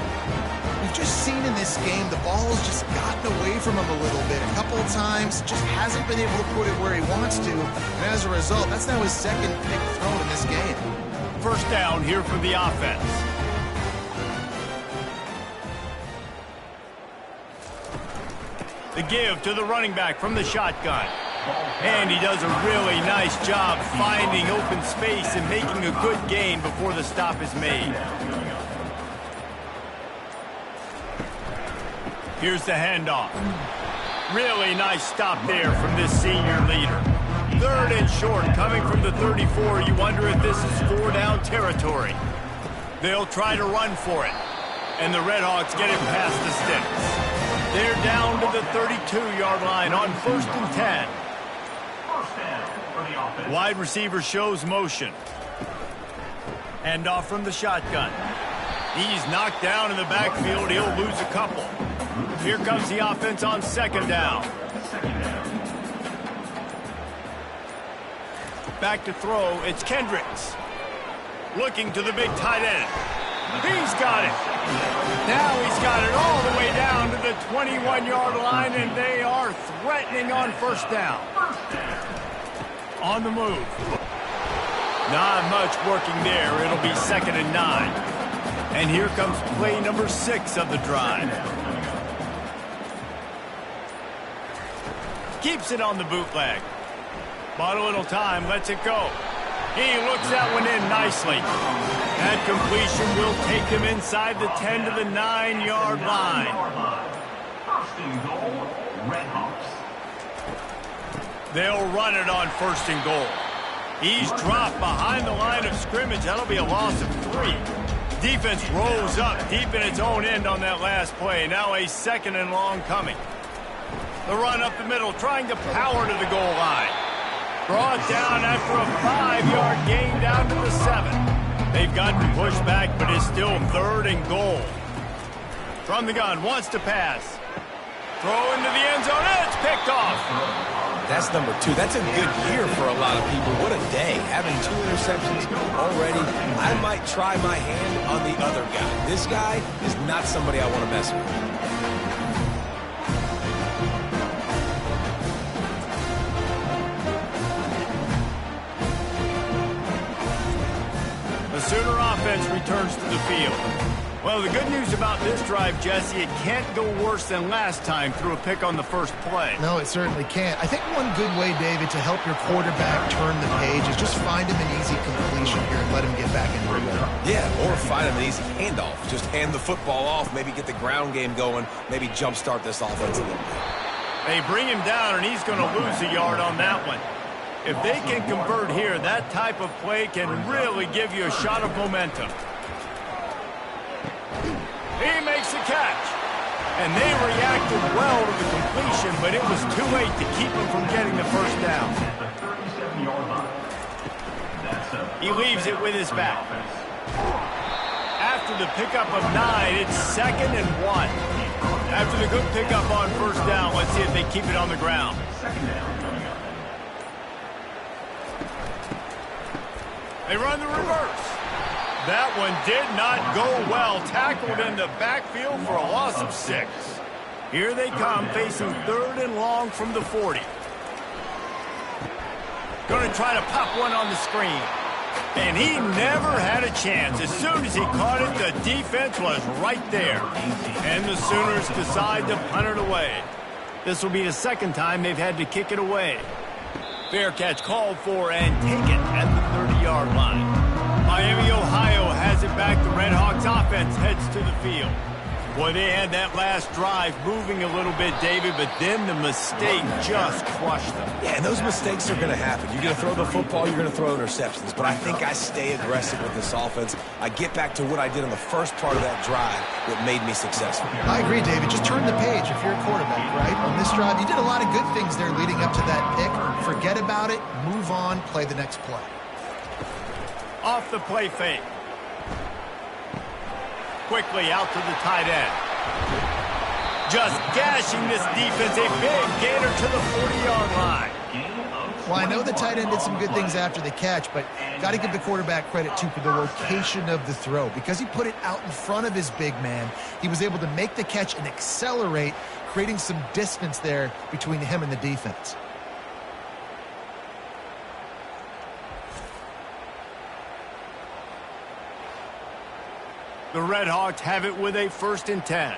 We've just seen in this game the ball has just gotten away from him a little bit. A couple of times, just hasn't been able to put it where he wants to. And as a result, that's now his 2nd pick thrown in this game. First down here for the offense. The give to the running back from the shotgun. And he does a really nice job finding open space and making a good gain before the stop is made. Here's the handoff. Really nice stop there from this senior leader. 3rd and short coming from the 34. You wonder if this is 4-down territory. They'll try to run for it. And the Red Hawks get it past the sticks. They're down to the 32-yard line on 1st and 10. Wide receiver shows motion. Handoff from the shotgun. He's knocked down in the backfield. He'll lose a couple. Here comes the offense on second down. Back to throw. It's Kendricks. Looking to the big tight end. He's got it. Now he's got it all the way down to the 21-yard line, and they are threatening on first down. On the move. Not much working there. It'll be 2nd and 9. And here comes play number 6 of the drive. Keeps it on the bootleg. Bought a little time, lets it go. He looks that one in nicely. That completion will take him inside the 10 to the 9-yard line. First and goal, Redhawks. They'll run it on 1st and goal. He's dropped behind the line of scrimmage. That'll be a loss of 3. Defense rolls up deep in its own end on that last play. Now a 2nd and long coming. The run up the middle, trying to power to the goal line. Brought down after a 5-yard gain down to the 7. They've gotten pushed back, but it's still 3rd and goal. From the gun, wants to pass. Throw into the end zone, and it's picked off. That's number 2. That's a good year for a lot of people. What a day. Having 2 interceptions already. I might try my hand on the other guy. This guy is not somebody I want to mess with. The Sooner offense returns to the field. Well, the good news about this drive, Jesse, it can't go worse than last time through a pick on the first play. No, it certainly can't. I think one good way, David, to help your quarterback turn the page is just find him an easy completion here and let him get back into the rhythm. Yeah, or find him an easy handoff. Just hand the football off, maybe get the ground game going, maybe jumpstart this offense a little bit. They bring him down, and he's going to lose a yard on that one. If they can convert here, that type of play can really give you a shot of momentum. He makes the catch. And they reacted well to the completion, but it was too late to keep him from getting the first down. He leaves it with his back. After the pickup of 9, it's 2nd and 1. After the good pickup on first down, let's see if they keep it on the ground. They run the reverse. That one did not go well. Tackled in the backfield for a loss of 6. Here they come, facing 3rd and long from the 40. Going to try to pop one on the screen. And he never had a chance. As soon as he caught it, the defense was right there. And the Sooners decide to punt it away. This will be the 2nd time they've had to kick it away. Fair catch called for and taken at the 30-yard line. Miami, Ohio has it back. The Redhawks offense heads to the field. Boy, they had that last drive moving a little bit, David, but then the mistake just crushed them. Yeah, and those mistakes are going to happen. You're going to throw the football, you're going to throw interceptions. But I think I stay aggressive with this offense. I get back to what I did in the first part of that drive that made me successful. I agree, David. Just turn the page if you're a quarterback, right? On this drive, you did a lot of good things there leading up to that pick. Forget about it, move on, play the next play. Off the play fake. Quickly out to the tight end. Just gashing this defense. A big gainer to the 40-yard line. Well, I know the tight end did some good things after the catch, but got to give the quarterback credit, too, for the location of the throw. Because he put it out in front of his big man, he was able to make the catch and accelerate, creating some distance there between him and the defense. The Redhawks have it with a 1st and 10.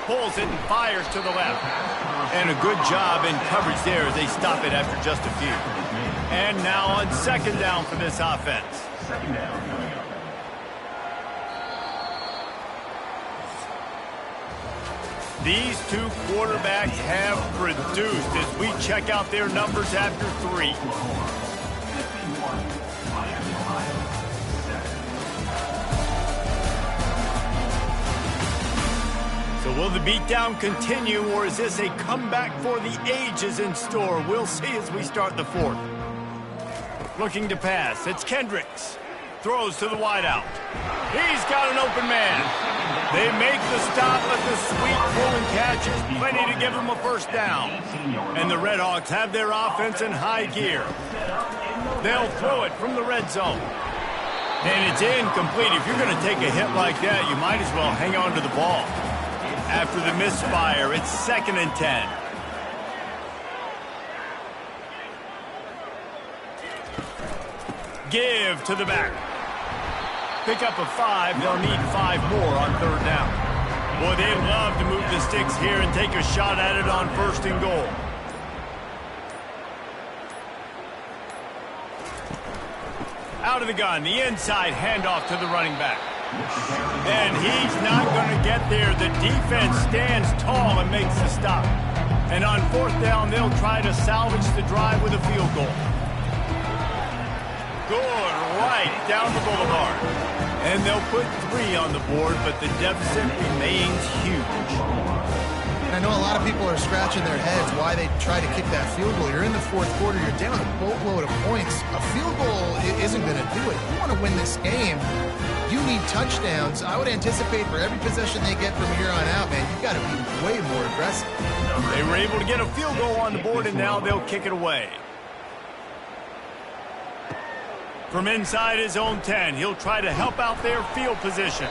Pulls it and fires to the left. And a good job in coverage there as they stop it after just a few. And now on 2nd down for this offense. These two quarterbacks have produced as we check out their numbers after 3. So will the beatdown continue, or is this a comeback for the ages in store? We'll see as we start the 4th. Looking to pass. It's Kendricks. Throws to the wideout. He's got an open man. They make the stop, but the sweet pulling catch is plenty to give them a first down. And the Redhawks have their offense in high gear. They'll throw it from the red zone. And it's incomplete. If you're going to take a hit like that, you might as well hang on to the ball. After the misfire, it's 2nd and 10. Give to the back. Pick up a 5. They'll need 5 more on 3rd down. Boy, they'd love to move the sticks here and take a shot at it on 1st and goal. Out of the gun, the inside handoff to the running back. And he's not going to get there. The defense stands tall and makes the stop. And on 4th down, they'll try to salvage the drive with a field goal. Good, right down the boulevard. And they'll put 3 on the board, but the deficit remains huge. I know a lot of people are scratching their heads why they try to kick that field goal. You're in the 4th quarter. You're down a boatload of points. A field goal isn't going to do it. You want to win this game, you need touchdowns. I would anticipate for every possession they get from here on out, man, you've got to be way more aggressive. They were able to get a field goal on the board, and now they'll kick it away. From inside his own 10, he'll try to help out their field position.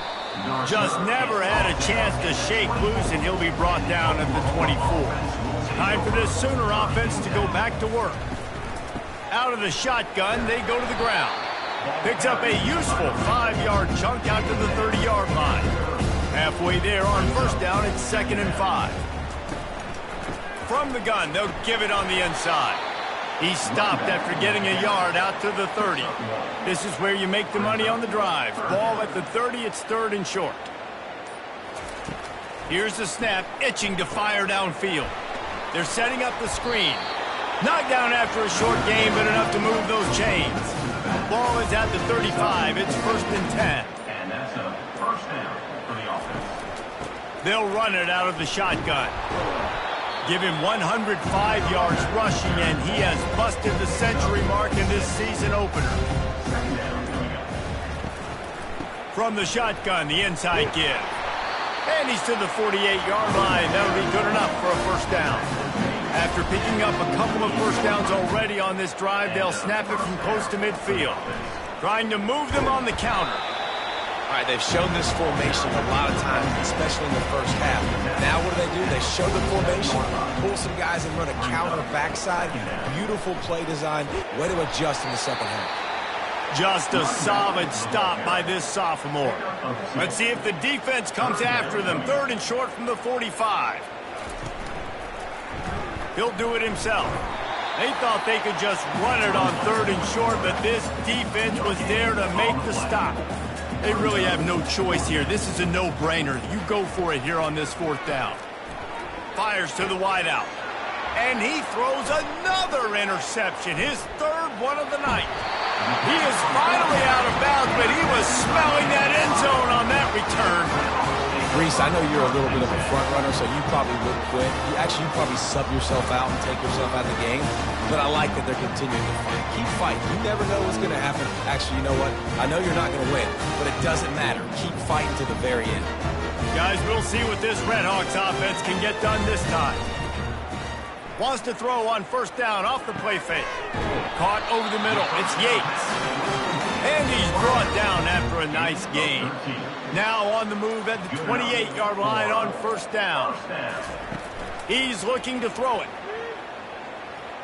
Just never had a chance to shake loose, and he'll be brought down at the 24. Time for this Sooner offense to go back to work. Out of the shotgun, they go to the ground. Picks up a useful 5-yard chunk out to the 30-yard line. Halfway there on 1st down, it's 2nd and 5. From the gun, they'll give it on the inside. He stopped after getting a yard out to the 30. This is where you make the money on the drive. Ball at the 30, it's 3rd and short. Here's the snap, itching to fire downfield. They're setting up the screen. Knocked down after a short game, but enough to move those chains. Ball is at the 35, it's 1st and 10. And that's a first down for the offense. They'll run it out of the shotgun. Give him 105 yards rushing, and he has busted the century mark in this season opener. From the shotgun, the inside give. And he's to the 48-yard line. That'll be good enough for a first down. After picking up a couple of first downs already on this drive, they'll snap it from close to midfield, trying to move them on the counter. All right, they've shown this formation a lot of times, especially in the first half. Now what do? They show the formation, pull some guys and run a counter backside. Beautiful play design. Way to adjust in the second half. Just a solid stop by this sophomore. Let's see if the defense comes after them. 3rd and short from the 45. He'll do it himself. They thought they could just run it on 3rd and short, but this defense was there to make the stop. They really have no choice here. This is a no-brainer. You go for it here on this 4th down. Fires to the wideout. And he throws another interception, his 3rd one of the night. He is finally out of bounds, but he was smelling that end zone on that return. Reese, I know you're a little bit of a front runner, so you probably would quit. You probably sub yourself out and take yourself out of the game. But I like that they're continuing to fight. Keep fighting. You never know what's going to happen. Actually, you know what? I know you're not going to win, but it doesn't matter. Keep fighting to the very end. Guys, we'll see what this Redhawks offense can get done this time. Wants to throw on 1st down off the play fake. Caught over the middle. It's Yates. And he's brought down after a nice gain. Now on the move at the 28-yard line on 1st down. He's looking to throw it.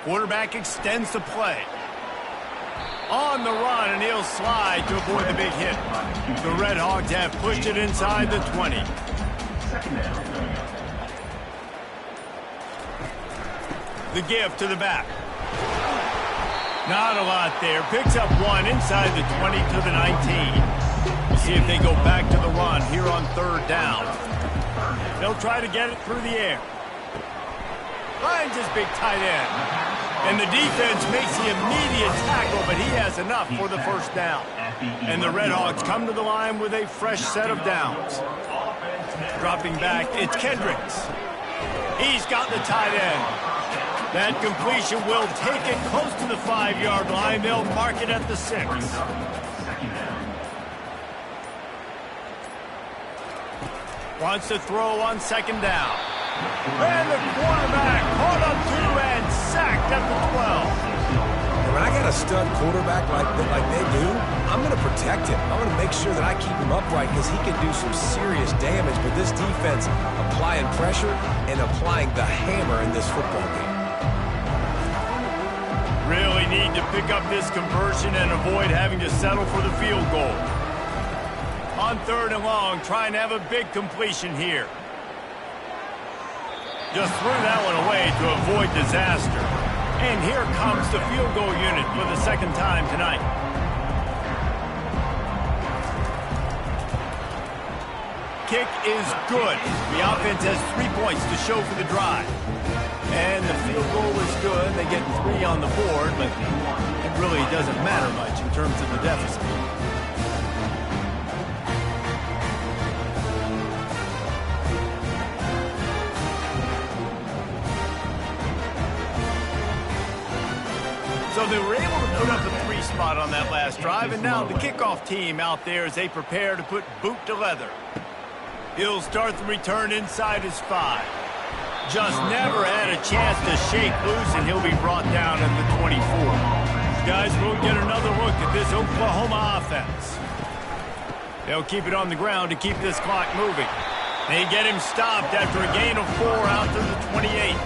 Quarterback extends the play. On the run, and he'll slide to avoid the big hit. The Redhawks have pushed it inside the 20. The give to the back. Not a lot there. Picks up 1 inside the 20 to the 19. See if they go back to the run here on 3rd down. They'll try to get it through the air. Finds his big tight end. And the defense makes the immediate tackle, but he has enough for the first down. And the Redhawks come to the line with a fresh set of downs. Dropping back, it's Kendricks. He's got the tight end. That completion will take it close to the 5-yard line. They'll mark it at the 6. Wants to throw on 2nd down. And the quarterback caught up to and sacked at the 12. When I got a stud quarterback like they do, I'm going to protect him. I'm going to make sure that I keep him upright because he can do some serious damage. But this defense applying pressure and applying the hammer in this football game. Really need to pick up this conversion and avoid having to settle for the field goal. On 3rd and long, trying to have a big completion here. Just threw that one away to avoid disaster. And here comes the field goal unit for the 2nd time tonight. Kick is good. The offense has 3 points to show for the drive. And the field goal is good. They get 3 on the board, but it really doesn't matter much in terms of the deficit. So they were able to put up a 3 spot on that last drive, and now the kickoff team out there as they prepare to put boot to leather. He'll start the return inside his 5. Just never had a chance to shake loose, and he'll be brought down in the 24. These guys will get another look at this Oklahoma offense. They'll keep it on the ground to keep this clock moving. They get him stopped after a gain of 4 out to the 28.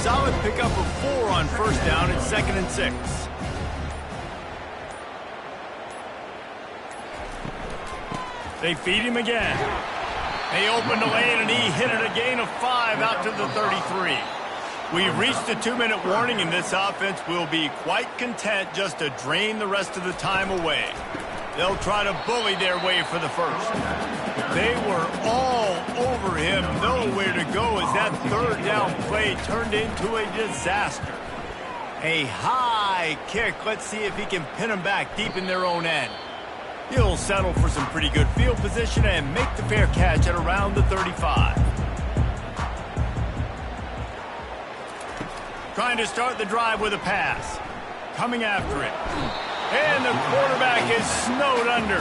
Solid pickup of 4 on 1st down at 2nd and 6. They feed him again. They opened the lane and he hit it a gain of 5 out to the 33. We've reached the 2-minute warning, and this offense will be quite content just to drain the rest of the time away. They'll try to bully their way for the 1st. They were all over him, nowhere to go as that 3rd down play turned into a disaster. A high kick. Let's see if he can pin them back deep in their own end. He'll settle for some pretty good field position and make the fair catch at around the 35. Trying to start the drive with a pass. Coming after it. And the quarterback is snowed under.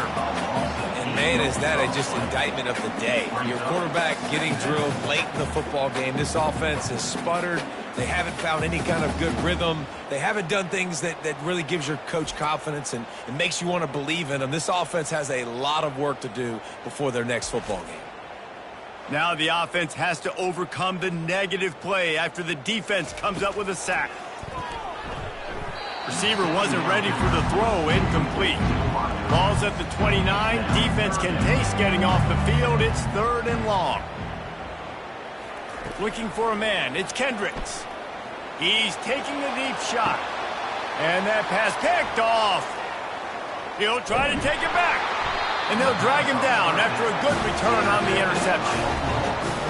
And man, is that just indictment of the day. Your quarterback getting drilled late in the football game. This offense has sputtered. They haven't found any kind of good rhythm. They haven't done things that really gives your coach confidence and makes you want to believe in them. This offense has a lot of work to do before their next football game. Now the offense has to overcome the negative play after the defense comes up with a sack. Receiver wasn't ready for the throw, incomplete. Ball's at the 29. Defense can taste getting off the field. It's 3rd and long. Looking for a man. It's Kendricks. He's taking a deep shot. And that pass picked off. He'll try to take it back. And they'll drag him down after a good return on the interception.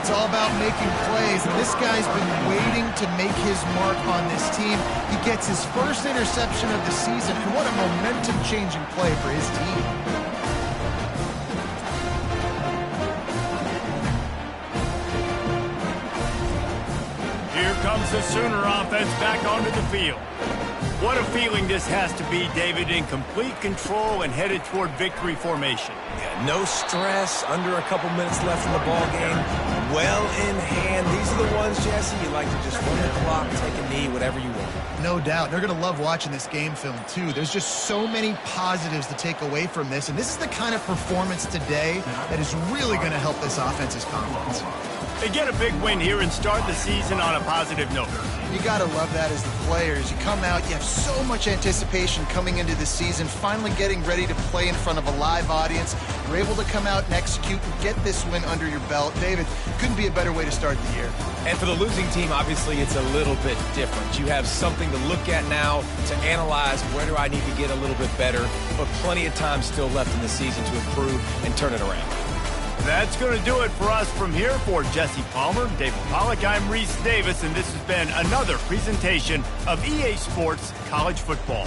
It's all about making plays, and this guy's been waiting to make his mark on this team. He gets his 1st interception of the season, and what a momentum-changing play for his team. Here comes the Sooner offense back onto the field. What a feeling this has to be, David, in complete control and headed toward victory formation. Yeah, no stress, under a couple minutes left in the ball game. Well in hand. These are the ones, Jesse, you like to just run the clock, take a knee, whatever you want. No doubt. They're going to love watching this game film, too. There's just so many positives to take away from this, and this is the kind of performance today that is really going to help this offense's confidence. They get a big win here and start the season on a positive note. You got to love that as the players. You come out, you have so much anticipation coming into the season, finally getting ready to play in front of a live audience. You're able to come out and execute and get this win under your belt. David, couldn't be a better way to start the year. And for the losing team, obviously, it's a little bit different. You have something to look at now to analyze where do I need to get a little bit better, but plenty of time still left in the season to improve and turn it around. That's going to do it for us from here. For Jesse Palmer, David Pollack, I'm Reese Davis, and this has been another presentation of EA Sports College Football.